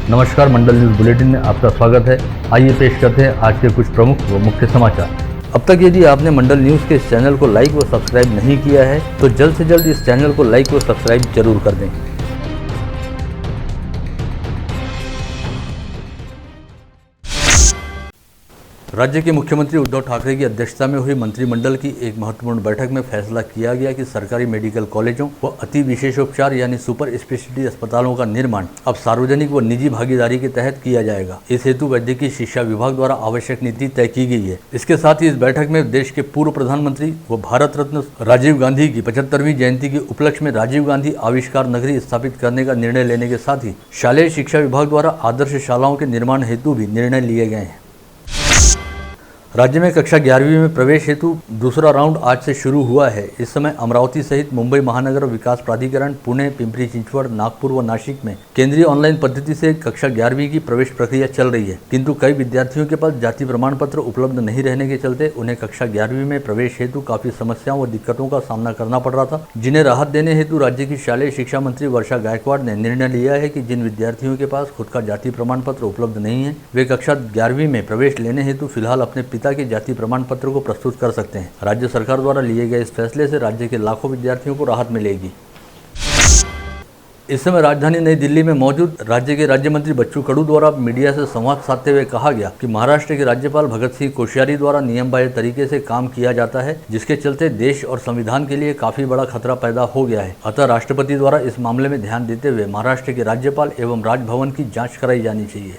नमस्कार, मंडल news bulletin में आपका स्वागत है। आइए पेश करते हैं आज के कुछ प्रमुख व मुख्य समाचार। अब तक यदि आपने मंडल न्यूज़ के इस चैनल को लाइक व सब्सक्राइब नहीं किया है तो जल्द से जल्द इस चैनल को लाइक व सब्सक्राइब जरूर कर दें। राज्य के मुख्यमंत्री उद्धव ठाकरे की अध्यक्षता में हुई मंत्रिमंडल की एक महत्वपूर्ण बैठक में फैसला किया गया कि सरकारी मेडिकल कॉलेजों व अति विशेषोपचार यानी सुपर स्पेशलिटी अस्पतालों का निर्माण अब सार्वजनिक व निजी भागीदारी के तहत किया जाएगा। इस हेतु वैद्यकीय शिक्षा विभाग द्वारा आवश्यक नीति तय की गई है। इसके साथ ही इस बैठक में देश के पूर्व प्रधानमंत्री व भारत रत्न राजीव गांधी की 75वीं जयंती के उपलक्ष्य में राजीव गांधी आविष्कार नगरी स्थापित करने का निर्णय लेने के साथ ही शालेय शिक्षा विभाग द्वारा आदर्श शालाओं के निर्माण हेतु भी निर्णय लिए गए हैं। राज्य में कक्षा 11वीं में प्रवेश हेतु दूसरा राउंड आज से शुरू हुआ है। इस समय अमरावती सहित मुंबई महानगर विकास प्राधिकरण, पुणे, पिंपरी चिंचवड़, नागपुर व नासिक में केंद्रीय ऑनलाइन पद्धति से कक्षा 11वीं की प्रवेश प्रक्रिया चल रही है, किंतु कई विद्यार्थियों के पास जाति प्रमाण पत्र उपलब्ध नहीं रहने के चलते उन्हें कक्षा 11वीं में प्रवेश हेतु काफी समस्याओं व दिक्कतों का सामना करना पड़ रहा था, जिन्हें राहत देने हेतु राज्य की शालेय शिक्षा मंत्री वर्षा गायकवाड़ ने निर्णय लिया है कि जिन विद्यार्थियों के पास खुद का जाति प्रमाण पत्र उपलब्ध नहीं है वे कक्षा 11वीं में प्रवेश लेने हेतु फिलहाल अपने पिता के जाति प्रमाण पत्र को प्रस्तुत कर सकते हैं। राज्य सरकार द्वारा लिए गए इस फैसले से राज्य के लाखों विद्यार्थियों को राहत मिलेगी। इस समय राजधानी नई दिल्ली में मौजूद राज्य के राज्य मंत्री बच्चू कडू द्वारा मीडिया से संवाद साधते हुए कहा गया कि महाराष्ट्र के राज्यपाल भगत सिंह कोश्यारी द्वारा नियम बाह्य तरीके से काम किया जाता है, जिसके चलते देश और संविधान के लिए काफी बड़ा खतरा पैदा हो गया है। अतः राष्ट्रपति द्वारा इस मामले में ध्यान देते हुए महाराष्ट्र के राज्यपाल एवं राजभवन की जाँच कराई जानी चाहिए।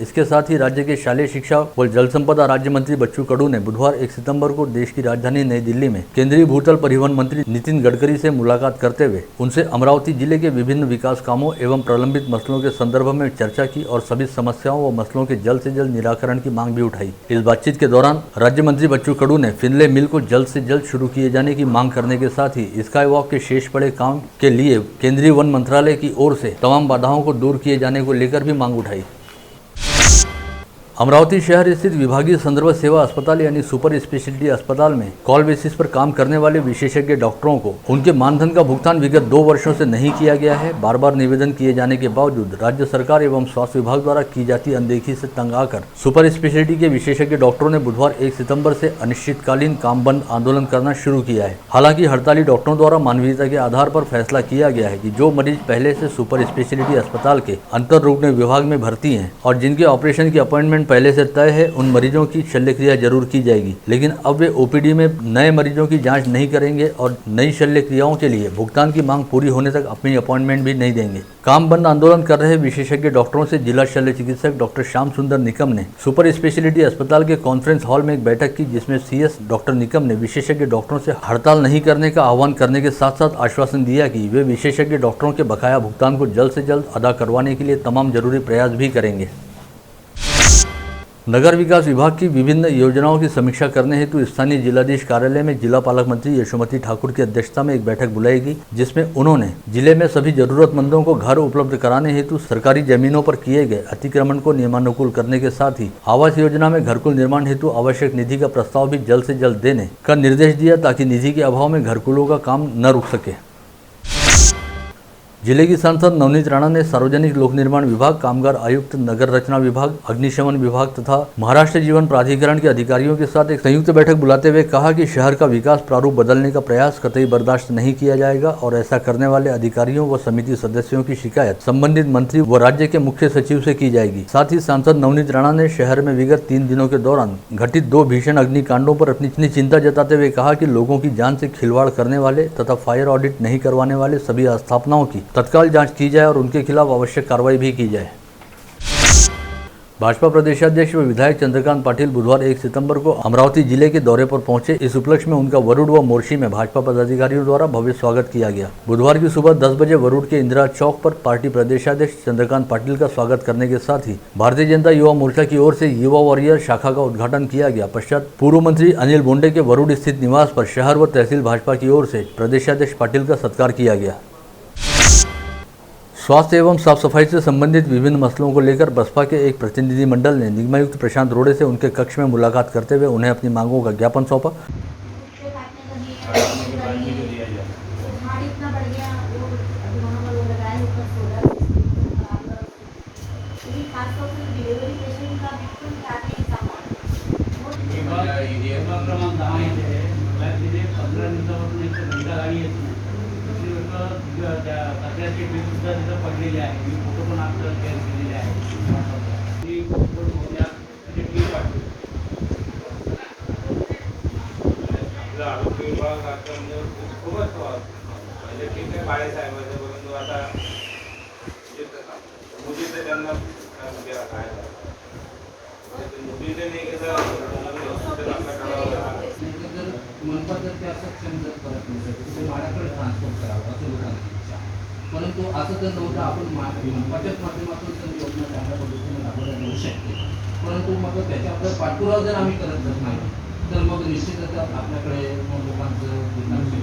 इसके साथ ही राज्य के शालेय शिक्षा व जल संपदा राज्य मंत्री बच्चू कडू ने बुधवार 1 सितंबर को देश की राजधानी नई दिल्ली में केंद्रीय भूतल परिवहन मंत्री नितिन गडकरी से मुलाकात करते हुए उनसे अमरावती जिले के विभिन्न विकास कामों एवं प्रलंबित मसलों के संदर्भ में चर्चा की और सभी समस्याओं व मसलों के जल्द से जल्द निराकरण की मांग भी उठाई। इस बातचीत के दौरान राज्य मंत्री बच्चू कडू ने फिनले मिल को जल्द से जल्द शुरू किए जाने की मांग करने के साथ ही स्काई वॉक के शेष पड़े काम के लिए केंद्रीय वन मंत्रालय की ओर से तमाम बाधाओं को दूर किए जाने को लेकर भी मांग उठाई। अमरावती शहर स्थित विभागीय संदर्भ सेवा अस्पताल यानी सुपर स्पेशलिटी अस्पताल में कॉल बेसिस पर काम करने वाले विशेषज्ञ डॉक्टरों को उनके मानधन का भुगतान विगत 2 वर्षों से नहीं किया गया है। बार बार निवेदन किए जाने के बावजूद राज्य सरकार एवं स्वास्थ्य विभाग द्वारा की जाती अनदेखी से तंग आकर सुपर स्पेशलिटी के विशेषज्ञ डॉक्टरों ने बुधवार 1 सितंबर से अनिश्चितकालीन काम बंद आंदोलन करना शुरू किया है। हालांकि हड़ताली डॉक्टरों द्वारा मानवीयता के आधार पर फैसला किया गया है कि जो मरीज पहले से सुपर स्पेशलिटी अस्पताल के अंतर रोग विभाग में भर्ती हैं और जिनके ऑपरेशन की अपॉइंटमेंट पहले से तय है, उन मरीजों की शल्य क्रिया जरूर की जाएगी, लेकिन अब वे ओपीडी में नए मरीजों की जांच नहीं करेंगे और नई शल्य क्रियाओं के लिए भुगतान की मांग पूरी होने तक अपनी अपॉइंटमेंट भी नहीं देंगे। काम बंद आंदोलन कर रहे विशेषज्ञ डॉक्टरों से जिला शल्य चिकित्सक डॉक्टर श्याम सुंदर निकम ने सुपर स्पेशलिटी अस्पताल के कॉन्फ्रेंस हॉल में एक बैठक की, जिसमें सीएस डॉक्टर निकम ने विशेषज्ञ डॉक्टरों से हड़ताल नहीं करने का आह्वान करने के साथ साथ आश्वासन दिया कि वे विशेषज्ञ डॉक्टरों के बकाया भुगतान को जल्द से जल्द अदा करवाने के लिए तमाम जरूरी प्रयास भी करेंगे। नगर विकास विभाग की विभिन्न योजनाओं की समीक्षा करने हेतु स्थानीय जिलाधीश कार्यालय में जिला पालक मंत्री यशोमती ठाकुर की अध्यक्षता में एक बैठक बुलाई गई, जिसमें उन्होंने जिले में सभी जरूरतमंदों को घर उपलब्ध कराने हेतु सरकारी जमीनों पर किए गए अतिक्रमण को नियमानुकूल करने के साथ ही आवास योजना में घरकुल निर्माण हेतु आवश्यक निधि का प्रस्ताव भी जल्द से जल्द देने का निर्देश दिया, ताकि निधि के अभाव में घरकुलों का काम न रुक सके। जिले की सांसद नवनीत राणा ने सार्वजनिक लोक निर्माण विभाग, कामगार आयुक्त, नगर रचना विभाग, अग्निशमन विभाग तथा महाराष्ट्र जीवन प्राधिकरण के अधिकारियों के साथ एक संयुक्त बैठक बुलाते हुए कहा कि शहर का विकास प्रारूप बदलने का प्रयास कतई बर्दाश्त नहीं किया जाएगा और ऐसा करने वाले अधिकारियों व समिति सदस्यों की शिकायत संबंधित मंत्री व राज्य के मुख्य सचिव से की जाएगी। साथ ही सांसद नवनीत राणा ने शहर में विगत 3 दिनों के दौरान घटित 2 भीषण अग्निकांडों पर अपनी चिंता जताते हुए कहा कि लोगों की जान से खिलवाड़ करने वाले तथा फायर ऑडिट नहीं करवाने वाले सभी स्थापनाओं की तत्काल जांच की जाए और उनके खिलाफ आवश्यक कार्रवाई भी की जाए। भाजपा प्रदेशाध्यक्ष व विधायक चंद्रकांत पाटिल बुधवार 1 सितंबर को अमरावती जिले के दौरे पर पहुंचे। इस उपलक्ष्य में उनका वरुड व मोर्शी में भाजपा पदाधिकारियों द्वारा भव्य स्वागत किया गया। बुधवार की सुबह 10 बजे वरुड के इंदिरा चौक पर पार्टी प्रदेशाध्यक्ष चंद्रकांत पाटिल का स्वागत करने के साथ ही भारतीय जनता युवा मोर्चा की ओर से युवा वॉरियर शाखा का उद्घाटन किया गया। पश्चात पूर्व मंत्री अनिल बोंडे के वरुड स्थित निवास पर शहर व तहसील भाजपा की ओर से प्रदेशाध्यक्ष पाटिल का सत्कार किया गया। स्वास्थ्य एवं साफ सफाई से संबंधित विभिन्न मसलों को लेकर बसपा के एक प्रतिनिधिमंडल ने निगमायुक्त प्रशांत रोड़े से उनके कक्ष में मुलाकात करते हुए उन्हें अपनी मांगों का ज्ञापन सौंपा। ते बिल सुद्धा तिथं पडलेले आहे. मी फोटो पण आपल्याला शेअर केलेले आहे. ती फोटो उद्या म्हणजे टी पाठवली. आपला आरोग्य विभाग आता म्हणजे खूपच म्हणजे ठीक आहे बाळासाहेबांचं, परंतु आता मुलीचं त्यांना म्हणजे काय मुलीचं नाही कसं आपला करावं लागतं. मनपा जर त्या सक्षम जर करत नसेल तर माझ्याकडे ट्रान्सपोर्ट करावं असं लोकांची इच्छा. परंतु असं जर नव्हतं आपण मनपाच्याच माध्यमातून जर योजना चांगल्या पद्धतीने राबवल्या जाऊ शकते. परंतु मग त्याच्याबद्दल पाठपुरावा जर आम्ही करत नाही तर मग निश्चितच आपल्याकडे लोकांचं दुर्लक्ष.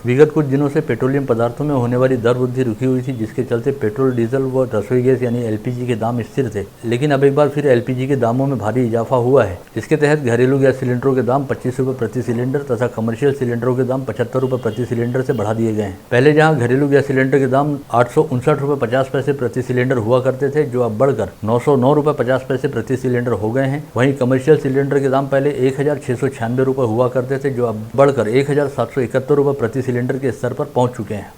विगत कुछ दिनों से पेट्रोलियम पदार्थों में होने वाली दर वृद्धि रुकी हुई थी, जिसके चलते पेट्रोल, डीजल व रसोई गैस यानी एलपीजी के दाम स्थिर थे। लेकिन अब एक बार फिर एलपीजी के दामों में भारी इजाफा हुआ है। इसके तहत घरेलू गैस सिलेंडरों के दाम 25 रुपये प्रति सिलेंडर तथा कमर्शियल सिलेंडरों के दाम 75 रुपये प्रति सिलेंडर से बढ़ा दिए गए हैं। पहले जहां घरेलू गैस सिलेंडर के दाम 859 रुपये 50 पैसे प्रति सिलेंडर हुआ करते थे, जो अब बढ़कर 909 रुपये 50 पैसे प्रति सिलेंडर हो गए हैं। वहीं कमर्शियल सिलेंडर के दाम पहले 1696 रुपये हुआ करते थे, जो अब बढ़कर 1771 रुपये प्रति सिलेंडर के स्तर पर पहुंच चुके हैं।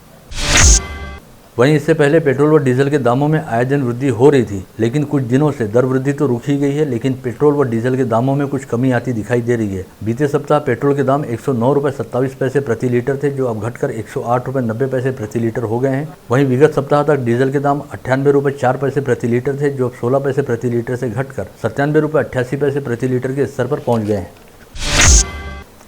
वहीं इससे पहले पेट्रोल व डीजल के दामों में आए दिन वृद्धि हो रही थी, लेकिन कुछ दिनों से दर वृद्धि तो रुक ही गई है, लेकिन पेट्रोल व डीजल के दामों में कुछ कमी आती दिखाई दे रही है। बीते सप्ताह पेट्रोल के दाम 109 रुपये 27 पैसे प्रति लीटर थे, जो अब घटकर 108 रुपये 90 पैसे प्रति लीटर हो गए हैं। वहीं विगत सप्ताह तक डीजल के दाम 98 रुपये 4 पैसे प्रति लीटर थे, जो अब 16 पैसे प्रति लीटर से घटकर 97 रुपये 88 पैसे प्रति लीटर के स्तर पर पहुँच गए हैं।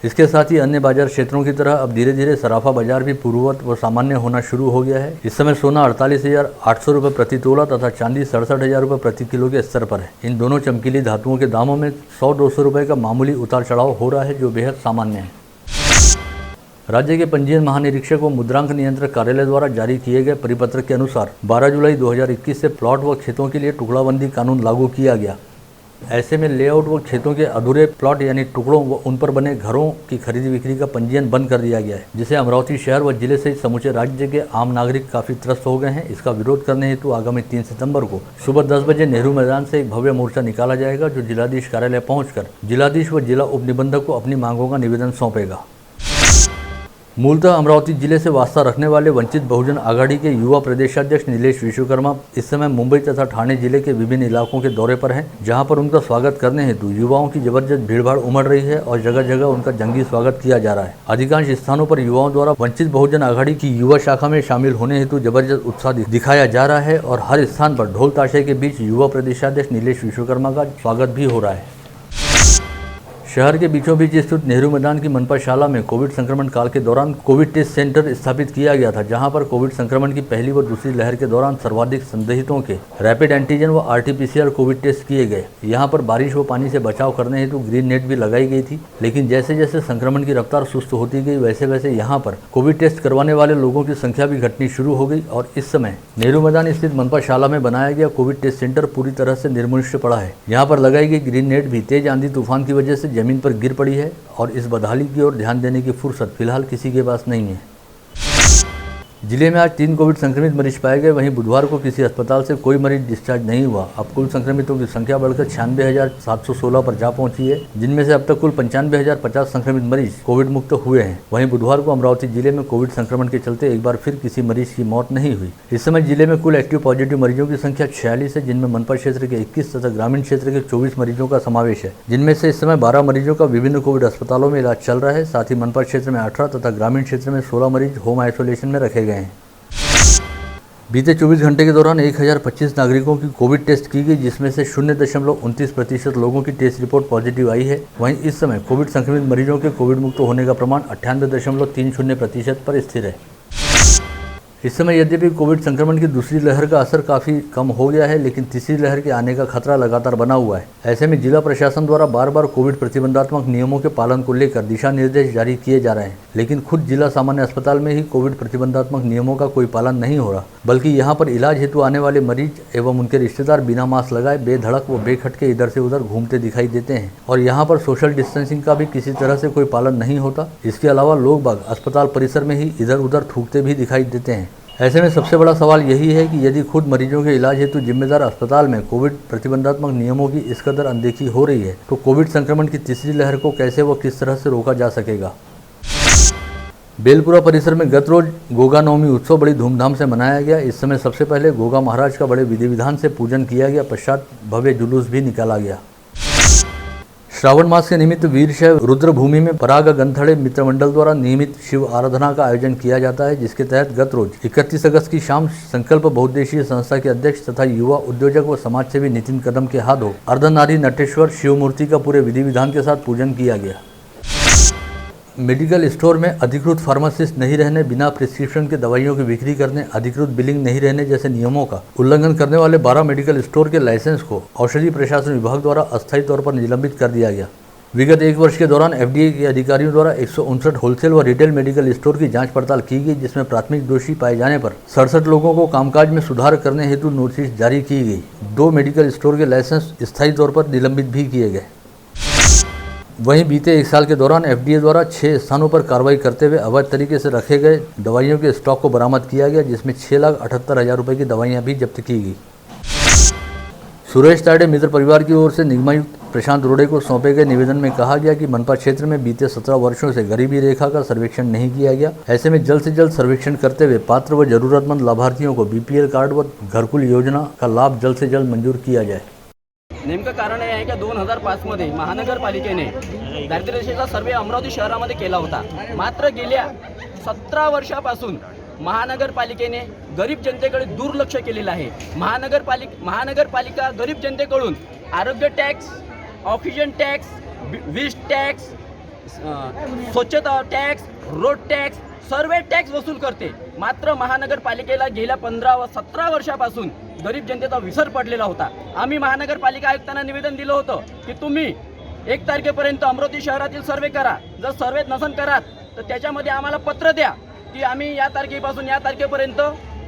इसके साथ ही अन्य बाजार क्षेत्रों की तरह अब धीरे धीरे सराफा बाजार भी पूर्ववत व सामान्य होना शुरू हो गया है। इस समय सोना 48,800 रुपये प्रति तोला तथा चांदी 67,000 रुपये प्रति किलो के स्तर पर है। इन दोनों चमकीली धातुओं के दामों में 100-200 रुपये का मामूली उतार चढ़ाव हो रहा है, जो बेहद सामान्य है। राज्य के पंजीयन महानिरीक्षक व मुद्रांक नियंत्रक कार्यालय द्वारा जारी किए गए परिपत्र के अनुसार 12 जुलाई 2021 से प्लॉट व खेतों के लिए टुकड़ाबंदी कानून लागू किया गया। ऐसे में लेआउट व खेतों के अधूरे प्लॉट यानी टुकड़ों व उन पर बने घरों की खरीदी बिक्री का पंजीयन बंद कर दिया गया है, जिसे अमरावती शहर व जिले सहित समूचे राज्य के आम नागरिक काफी त्रस्त हो गए हैं। इसका विरोध करने हेतु आगामी 3 सितंबर को सुबह 10 बजे नेहरू मैदान से एक भव्य मोर्चा निकाला जाएगा, जो जिलाधीश कार्यालय पहुंचकर जिलाधीश व जिला उप निबंधक को अपनी मांगों का निवेदन सौंपेगा। मूलतः अमरावती जिले से वास्ता रखने वाले वंचित बहुजन आघाड़ी के युवा प्रदेशाध्यक्ष नीलेश विश्वकर्मा इस समय मुंबई तथा ठाणे जिले के विभिन्न इलाकों के दौरे पर हैं, जहां पर उनका स्वागत करने हेतु युवाओं की जबरदस्त भीड़भाड़ उमड़ रही है और जगह जगह उनका जंगी स्वागत किया जा रहा है। अधिकांश स्थानों पर युवाओं द्वारा वंचित बहुजन आघाड़ी की युवा शाखा में शामिल होने हेतु जबरदस्त उत्साह दिखाया जा रहा है और हर स्थान पर ढोल ताशे के बीच युवा प्रदेशाध्यक्ष नीलेश विश्वकर्मा का स्वागत भी हो रहा है। शहर के बीचों बीच स्थित नेहरू मैदान की मनपा शाला में कोविड संक्रमण काल के दौरान कोविड टेस्ट सेंटर स्थापित किया गया था, जहां पर कोविड संक्रमण की पहली व दूसरी लहर के दौरान सर्वाधिक संदिग्धों के रैपिड एंटीजन व आरटीपीसीआर कोविड टेस्ट किए गए। यहां पर बारिश व पानी से बचाव करने हेतु ग्रीन नेट भी लगाई गई थी, लेकिन जैसे जैसे संक्रमण की रफ्तार सुस्त होती गई, वैसे वैसे यहाँ पर कोविड टेस्ट करवाने वाले लोगों की संख्या भी घटनी शुरू हो गई और इस समय नेहरू मैदान स्थित मनपा शाला में बनाया गया कोविड टेस्ट सेंटर पूरी तरह से निर्मनुष्य पड़ा है। यहाँ पर लगाई गई ग्रीन नेट भी तेज आंधी तूफान की वजह से जमीन पर गिर पड़ी है और इस बदहाली की ओर ध्यान देने की फुर्सत फिलहाल किसी के पास नहीं है। जिले में आज 3 कोविड संक्रमित मरीज पाए गए। वहीं बुधवार को किसी अस्पताल से कोई मरीज डिस्चार्ज नहीं हुआ। अब कुल संक्रमितों की संख्या बढ़कर 96,716 पर जा पहुंची है, जिनमें से अब तक कुल 95,050 संक्रमित मरीज कोविड मुक्त हुए हैं। वहीं बुधवार को अमरावती जिले में कोविड संक्रमण के चलते एक बार फिर किसी मरीज की मौत नहीं हुई। इस समय जिले में कुल एक्टिव पॉजिटिव मरीजों की संख्या 46 है, जिनमें मनपा क्षेत्र के 21 तथा ग्रामीण क्षेत्र के 24 मरीजों का समावेश है, जिनमें से इस समय 12 मरीजों का विभिन्न कोविड अस्पतालों में इलाज चल रहा है। साथ ही मनपा क्षेत्र में 18 तथा ग्रामीण क्षेत्र में 16 मरीज होम आइसोलेशन में रखे गए हैं। बीते 24 घंटे के दौरान 1025 नागरिकों की कोविड टेस्ट की गई, जिसमें से 0.29% लोगों की टेस्ट रिपोर्ट पॉजिटिव आई है। वहीं इस समय कोविड संक्रमित मरीजों के कोविड मुक्त होने का प्रमाण 98.30% पर स्थिर है। इस समय यद्यपि कोविड संक्रमण की दूसरी लहर का असर काफ़ी कम हो गया है, लेकिन तीसरी लहर के आने का खतरा लगातार बना हुआ है। ऐसे में जिला प्रशासन द्वारा बार बार कोविड प्रतिबंधात्मक नियमों के पालन को लेकर दिशा निर्देश जारी किए जा रहे हैं, लेकिन खुद जिला सामान्य अस्पताल में ही कोविड प्रतिबंधात्मक नियमों का कोई पालन नहीं हो रहा, बल्कि यहाँ पर इलाज हेतु आने वाले मरीज एवं उनके रिश्तेदार बिना मास्क लगाए बेधड़क व बेखटके इधर से उधर घूमते दिखाई देते हैं और यहाँ पर सोशल डिस्टेंसिंग का भी किसी तरह से कोई पालन नहीं होता। इसके अलावा लोग बाग अस्पताल परिसर में ही इधर उधर थूकते भी दिखाई देते हैं। ऐसे में सबसे बड़ा सवाल यही है कि यदि खुद मरीजों के इलाज हेतु जिम्मेदार अस्पताल में कोविड प्रतिबंधात्मक नियमों की इस कदर अनदेखी हो रही है, तो कोविड संक्रमण की तीसरी लहर को कैसे व किस तरह से रोका जा सकेगा। बेलपुरा परिसर में गत रोज गोगा नवमी उत्सव बड़ी धूमधाम से मनाया गया। इस समय सबसे पहले गोगा महाराज का बड़े विधि विधान से पूजन किया गया, पश्चात भव्य जुलूस भी निकाला गया। श्रावण मास के निमित्त वीरशैव रुद्रभूमि में पराग गंथड़े मित्र मंडल द्वारा नियमित शिव आराधना का आयोजन किया जाता है, जिसके तहत गत रोज 31 अगस्त की शाम संकल्प बहुउद्देशीय संस्था के अध्यक्ष तथा युवा उद्योजक व समाजसेवी नितिन कदम के हाथों अर्धनारी नटेश्वर शिव मूर्ति का पूरे विधि विधान के साथ पूजन किया गया। मेडिकल स्टोर में अधिकृत फार्मासिस्ट नहीं रहने, बिना प्रिस्क्रिप्शन के दवाइयों की बिक्री करने, अधिकृत बिलिंग नहीं रहने जैसे नियमों का उल्लंघन करने वाले 12 मेडिकल स्टोर के लाइसेंस को औषधि प्रशासन विभाग द्वारा अस्थायी तौर पर निलंबित कर दिया गया। विगत 1 वर्ष के दौरान FDA के अधिकारियों द्वारा 159 होलसेल व रिटेल मेडिकल स्टोर की जांच पड़ताल की गई, जिसमें प्राथमिक दोषी पाए जाने पर 67 लोगों को कामकाज में सुधार करने हेतु नोटिस जारी की गई। 2 मेडिकल स्टोर के लाइसेंस स्थायी तौर पर निलंबित भी किए गए। वहीं बीते 1 साल के दौरान FDA द्वारा 6 स्थानों पर कार्रवाई करते हुए अवैध तरीके से रखे गए दवाइयों के स्टॉक को बरामद किया गया, जिसमें 6,78,000 रुपये की दवाइयां भी जब्त की गई। सुरेश ताड़े मित्र परिवार की ओर से निगमायुक्त प्रशांत रोड़े को सौंपे गए निवेदन में कहा गया कि मनपा क्षेत्र में बीते 17 वर्षों से गरीबी रेखा का सर्वेक्षण नहीं किया गया। ऐसे में जल्द से जल्द सर्वेक्षण करते हुए पात्र व जरूरतमंद लाभार्थियों को BPL कार्ड व घरकुल योजना का लाभ जल्द से जल्द मंजूर किया जाए। नेमकं कारण हे आहे की 2005 मध्ये महानगरपालिकेने दारिद्र्य रेषेचा सर्वे अमरावती शहरामध्ये केला होता। मात्र गेल्या 17 वर्षापासून महानगरपालिकेने गरीब जनतेकडे दुर्लक्ष केलेलं आहे। महानगरपालिका गरीब जनतेकडून आरोग्य टॅक्स, ऑक्सिजन टॅक्स, वीज टॅक्स, स्वच्छता टॅक्स, रोड टॅक्स, सर्वे टॅक्स वसूल करते। मात्र महानगरपालिकेला गेल्या 15 व 17 वर्षापासून गरीब जनतेचा विसर पडलेला होता। आम्ही महानगरपालिका आयुक्तांना निवेदन दिलं होतं की तुम्ही 1 तारखेपर्यंत अमरावती शहरातील सर्वे करा। जर सर्वे नसन करात तर त्याच्यामध्ये आम्हाला पत्र द्या की आम्ही या तारखेपासून या तारखेपर्यंत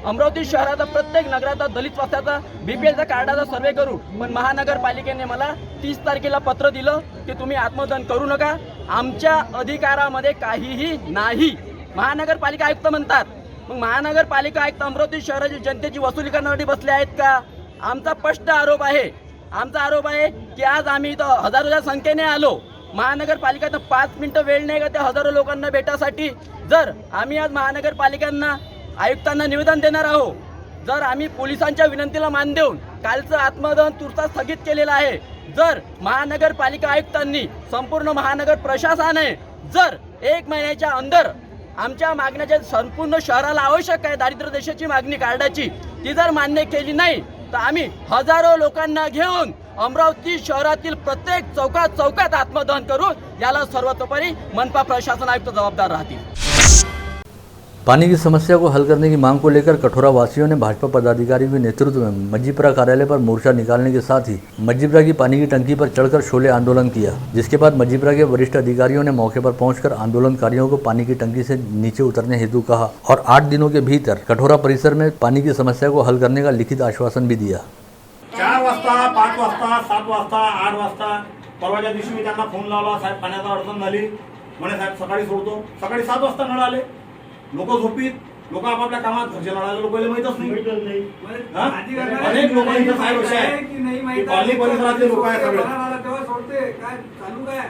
अमरावती शहराचा प्रत्येक नगराचा दलित वस्त्याचा BPLचा कार्डाचा सर्वे करू। पण महानगरपालिकेने मला 30 तारखेला पत्र दिलं की तुम्ही आत्मदहन करू नका, आमच्या अधिकारामध्ये काहीही नाही। महानगरपालिका आयुक्त म्हणतात, मग महानगरपालिका आयुक्त अमरावती शहराची जनतेची वसुली करण्यासाठी बसले आहेत का? आमचा स्पष्ट आरोप आहे की आज आम्ही इथं हजारोच्या संख्येने आलो। महानगरपालिकेनं 5 मिनिटं वेळ नाही का त्या हजारो लोकांना भेटासाठी? जर आम्ही आज महानगरपालिकांना आयुक्तांना निवेदन देणार आहोत, जर आम्ही पोलिसांच्या विनंतीला मान देऊन कालचं आत्मदहन तुर्तास स्थगित केलेलं आहे, जर महानगरपालिका आयुक्तांनी संपूर्ण महानगर प्रशासनाने जर 1 महिन्याच्या अंदर आमच्या मागण्याच्या संपूर्ण शहराला आवश्यक आहे दारिद्र्य रेषेची मागणी कार्डाची ती जर मान्य केली नाही तर आम्ही हजारो लोकांना घेऊन अमरावती शहरातील प्रत्येक चौकात आत्मदहन करू। याला सर्वतोपरी मनपा प्रशासन आयुक्त जबाबदार राहतील। पानी की समस्या को हल करने की मांग को लेकर कठोरा वासियों ने भाजपा पदाधिकारियों के नेतृत्व में मजीपरा कार्यालय पर मोर्चा निकालने के साथ ही मजीपरा की पानी की टंकी पर चढ़कर शोले आंदोलन किया, जिसके बाद मजीपरा के वरिष्ठ अधिकारियों ने मौके पर पहुंचकर आंदोलनकारियों को पानी की टंकी से नीचे उतरने हेतु कहा और 8 दिनों के भीतर कठोरा परिसर में पानी की समस्या को हल करने का लिखित आश्वासन भी दिया। 4 वाजता, 5 वाजता, 7 वाजता, 8 वाजता परवाच्या दिवशी मी त्यांना फोन लावला, साहेब पाण्याचा अडचण झाली म्हणे, साहेब सकाळी सोडतो। सकाळी 7 वाजता नळ आले, लोक झोपीत, लोक आपापल्या कामात, घरच्या नळाला लोकांना माहीतच नाही। अनेक लोक इथं साहेब असे आहे की कॉलनी परिसरातले लोक आहे सगळे,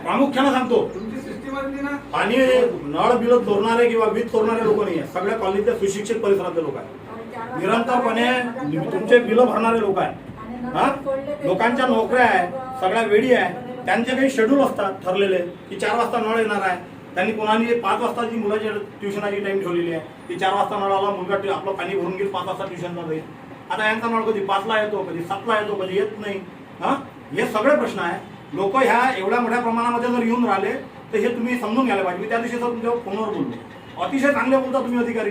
प्रामुख्याने सांगतो पाणी नळ बिल चोरणारे किंवा वीज चोरणारे लोक नाही आहे, सगळ्या कॉलनीतल्या सुशिक्षित परिसरातले लोक आहे, निरंतरपणे तुमचे बिल भरणारे लोक आहे, लोकांच्या नोकऱ्या आहे, सगळ्या वेळी आहे, त्यांचे काही शेड्यूल असतात ठरलेले की 4 वाजता नळ येणार आहे। त्यांनी कोणाने 5 वाजताची मुलाची ट्युशनाची टाइम ठेवलेली आहे की 4 वाजता नळ आला, मुलगा आपलं पाणी भरून घेईल, 5 वाजता ट्युशनला जाईल। आता यांचा नळ कधी 5ला येतो, कधी 7ला येतो, कधी येत नाही। हे सगळे प्रश्न आहे। लोक ह्या एवढ्या मोठ्या प्रमाणामध्ये जर येऊन राहिले तर हे तुम्ही समजून घ्यायला पाहिजे। मी त्या दिवशी तुमच्या फोनवर बोललो, अतिशय चांगले बोलता तुम्ही अधिकारी।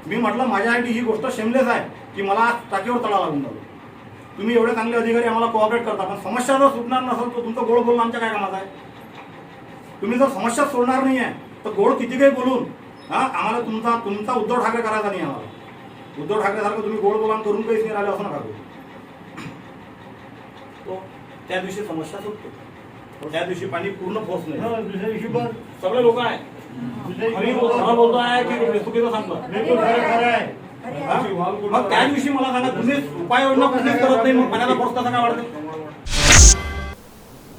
मी म्हटलं माझ्यासाठी ही गोष्ट शेमलेस आहे की मला टाकीवर तळा लागून जातो। तुम्ही एवढे चांगले अधिकारी आम्हाला कोऑपरेट करता, पण समस्या जर सुटणार नसेल तर तुमचं गोड बोलणं आमच्या काय कामाचं आहे? तुम्ही जर समस्या सोडणार नाही आहे तर गोड किती काही बोलून आम्हाला तुमचा उद्धव ठाकरे करायचा नाही। आम्हाला उद्धव ठाकरे सारखं तुम्ही गोड बोलान करून काहीच नाही राहिले असं नका करू। तो त्या दिवशी समस्या सुटतो, त्या दिवशी पाणी पूर्ण पोहोचणे, दुसऱ्या दिवशी पण सगळे लोक आहे बोलतो आहे की चुकीचं सांगतो, मग त्या दिवशी मला सांगा तुम्ही उपाययोजना कुठलीच करत नाही, मग पाण्याला पोहोच कसा काय वाढतो?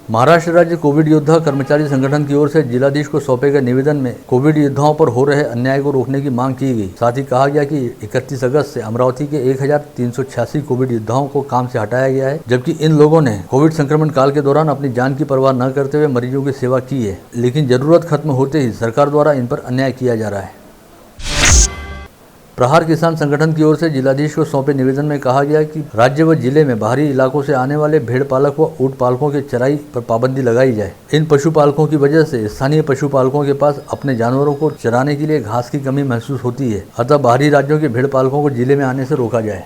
महाराष्ट्र राज्य कोविड योद्धा कर्मचारी संगठन की ओर से जिलाधीश को सौंपे गए निवेदन में कोविड योद्धाओं पर हो रहे अन्याय को रोकने की मांग की गई। साथ ही कहा गया कि 31 अगस्त से अमरावती के 1386 कोविड योद्धाओं को काम से हटाया गया है, जबकि इन लोगों ने कोविड संक्रमण काल के दौरान अपनी जान की परवाह न करते हुए मरीजों की सेवा की है, लेकिन जरूरत खत्म होते ही सरकार द्वारा इन पर अन्याय किया जा रहा है। प्रहार किसान संगठन की ओर से जिलाधीश को सौंपे निवेदन में कहा गया कि राज्य व जिले में बाहरी इलाकों से आने वाले भेड़ पालक व ऊंट पालकों के चराई पर पाबंदी लगाई जाए। इन पशुपालकों की वजह से स्थानीय पशुपालकों के पास अपने जानवरों को चराने के लिए घास की कमी महसूस होती है, अतः बाहरी राज्यों के भेड़ पालकों को जिले में आने से रोका जाए।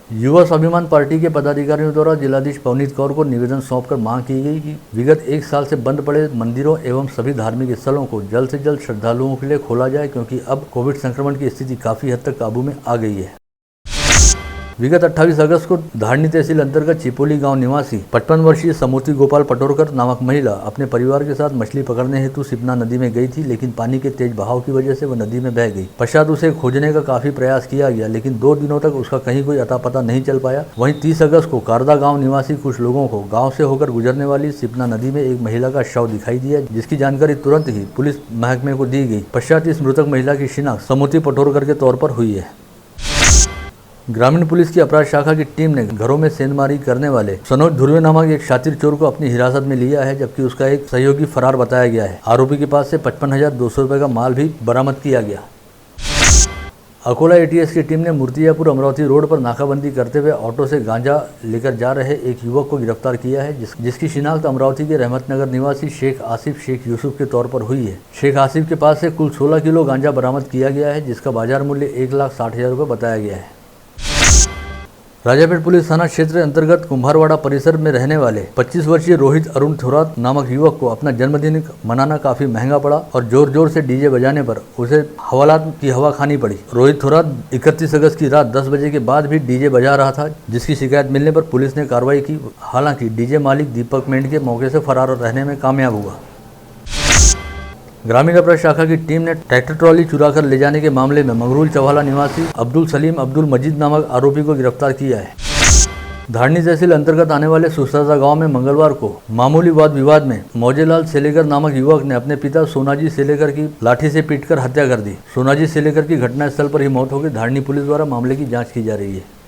युवा स्वाभिमान पार्टी के पदाधिकारियों द्वारा जिलाधीश पवनीत कौर को निवेदन सौंपकर मांग की गई कि विगत 1 साल से बंद पड़े मंदिरों एवं सभी धार्मिक स्थलों को जल्द से जल्द श्रद्धालुओं के लिए खोला जाए, क्योंकि अब कोविड संक्रमण की स्थिति काफी हद तक काबू में आ गई है। विगत 28 अगस्त को धारनी तहसील अंतर्गत चिपोली गांव निवासी 55 वर्षीय समूर्ति गोपाल पटोरकर नामक महिला अपने परिवार के साथ मछली पकड़ने हेतु सिपना नदी में गई थी, लेकिन पानी के तेज बहाव की वजह से वह नदी में बह गई। पश्चात उसे खोजने का काफी प्रयास किया गया, लेकिन 2 दिनों तक उसका कहीं कोई अता पता नहीं चल पाया। वहीं 30 अगस्त को कारदा गाँव निवासी कुछ लोगों को गाँव से होकर गुजरने वाली सिपना नदी में एक महिला का शव दिखाई दिया, जिसकी जानकारी तुरंत ही पुलिस महकमे को दी गई। पश्चात इस मृतक महिला की शिनाख्त समूर्ति पटोरकर के तौर पर हुई है। ग्रामीण पुलिस की अपराध शाखा की टीम ने घरों में सेंधमारी करने वाले सनोज धुर्वे नामक एक शातिर चोर को अपनी हिरासत में लिया है, जबकि उसका एक सहयोगी फरार बताया गया है। आरोपी के पास से 55,200 रुपये का माल भी बरामद किया गया। अकोला एटीएस की टीम ने मूर्तियापुर अमरावती रोड पर नाकाबंदी करते हुए ऑटो से गांजा लेकर जा रहे एक युवक को गिरफ्तार किया है, जिसकी शिनाख्त अमरावती के रहमतनगर निवासी शेख आसिफ शेख यूसुफ के तौर पर हुई है। शेख आसिफ के पास से कुल 16 किलो गांजा बरामद किया गया है, जिसका बाजार मूल्य 1,60,000 रुपये बताया गया है। राजापेट पुलिस थाना क्षेत्र अंतर्गत कुम्हारवाड़ा परिसर में रहने वाले 25 वर्षीय रोहित अरुण थोरात नामक युवक को अपना जन्मदिन मनाना काफी महंगा पड़ा और जोर जोर से डीजे बजाने पर उसे हवालात की हवा खानी पड़ी। रोहित थोरात 31 अगस्त की रात 10 बजे के बाद भी डीजे बजा रहा था, जिसकी शिकायत मिलने पर पुलिस ने कार्रवाई की। हालांकि डीजे मालिक दीपक मेंढके मौके से फरार रहने में कामयाब हुआ। ग्रामीण अपराध शाखा की टीम ने ट्रैक्टर ट्रॉली चुराकर ले जाने के मामले में मंगरूल चौहाला निवासी अब्दुल सलीम अब्दुल मजीद नामक आरोपी को गिरफ्तार किया है। धारनी तहसील अंतर्गत आने वाले सुस्ताजा गांव में मंगलवार को मामूली वाद विवाद में मौजेलाल सेलेकर नामक युवक ने अपने पिता सोनाजी सेलेकर की लाठी से पीटकर हत्या कर दी। सोनाजी सेलेकर की घटनास्थल पर ही मौत हो गई। धारनी पुलिस द्वारा मामले की जाँच की जा रही है।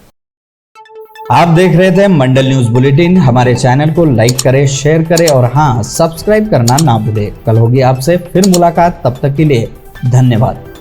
आप देख रहे थे मंडल न्यूज बुलेटिन। हमारे चैनल को लाइक करें, शेयर करें और हाँ, सब्सक्राइब करना ना भूलें। कल होगी आपसे फिर मुलाकात, तब तक के लिए धन्यवाद।